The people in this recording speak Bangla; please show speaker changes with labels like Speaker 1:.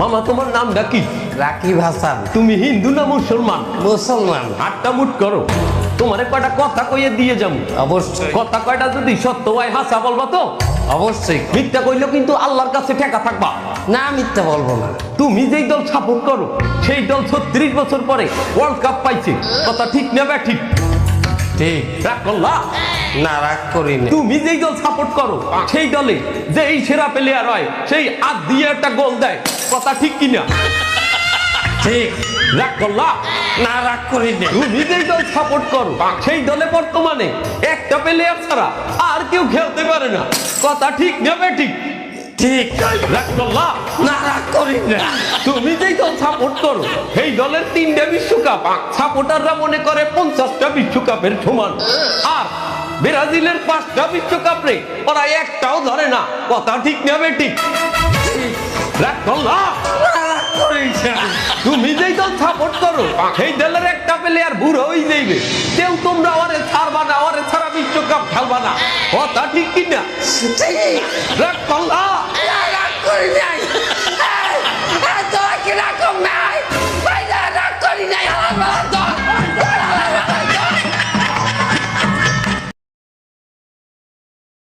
Speaker 1: মামা তোমার নামটা কি?
Speaker 2: রাকিব হাসান।
Speaker 1: তুমি হিন্দু না মুসলমান?
Speaker 2: মুসলমান।
Speaker 1: আটটা মুট করো, তোমারে কয়টা কথা কইয়ে দিয়ে যাবো।
Speaker 2: অবশ্যই।
Speaker 1: কথা কয়টা যদি সত্য হয় হাসা বলবা তো?
Speaker 2: অবশ্যই।
Speaker 1: মিথ্যা কইলেও কিন্তু আল্লাহর কাছে ঠেকা থাকবা।
Speaker 2: না, মিথ্যা বলবো না।
Speaker 1: তুমি যেই দল সাপোর্ট করো সেই দল 36 বছর পরে ওয়ার্ল্ড কাপ পাইছে, কথা ঠিক না বে ঠিক?
Speaker 2: ঠিক।
Speaker 1: রাগ করলা?
Speaker 2: না, রাগ করিনি।
Speaker 1: তুমি যেই দল সাপোর্ট করো সেই দলে যে এই সেরা প্লেয়ার হয় সেই হাত দিয়ে একটা গোল দেয়, কথা ঠিক কিনা?
Speaker 2: ঠিক।
Speaker 1: রাগ করলা?
Speaker 2: না, রাগ করিনি।
Speaker 1: তুমি যেই দল সাপোর্ট করো সেই দলে বর্তমানে একটা প্লেয়ার ছাড়া আর কেউ খেলতে পারে না, কথা ঠিক না বে ঠিক?
Speaker 2: ঠিক।
Speaker 1: রাগ করলা?
Speaker 2: না, রাগ করিনি।
Speaker 1: তুমি যেই দল সাপোর্ট করো সেই দলের 3টা বিশ্বকাপ সাপোর্টাররা মনে করে 50টা বিশ্বকাপের সমান, আর ব্রাজিলের 5টা বিশ্বকাপ রে ওরা একটাও ধরে না, কথা ঠিক না বে ঠিক? রাগ করলা?
Speaker 2: না, রাগ করিনি।
Speaker 1: তুমি যেই দল সাপোর্ট করো সেই দলের একটা প্লেয়ার বুড়ো হয়ে যাইবে, কেউ তোমরা ওরে ছাড়বা না, ওরে ছাড়া বিশ্বকাপ খেলবা না, কথা ঠিক কিনা?
Speaker 2: ঠিক।
Speaker 1: রাগ করলা?